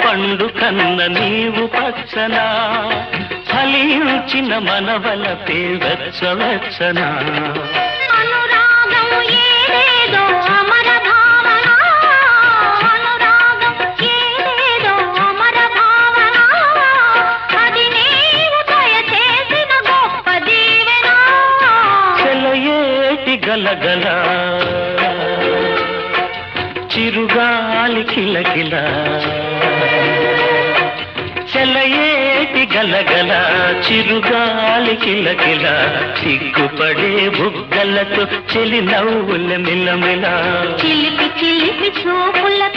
పండు కన్న నీవు పచ్చనా ఫలించిన మనవలపే వెచ్చవెచ్చనా అనురాగం ఏదో అమర భావన అనురాగం ఏదో అమర భావన అది నీవు దయచేసిన గొప్ప దీవెన చెలయేటి గలగల చిరుగాలి కిలకిల చెలయేటి గలగల చిరుగాలి కిలకిల సిగ్గుపడే బుగ్గలతో చెలి నవ్వుల మిలమిల చిలిపి చిలిపి చూపులతో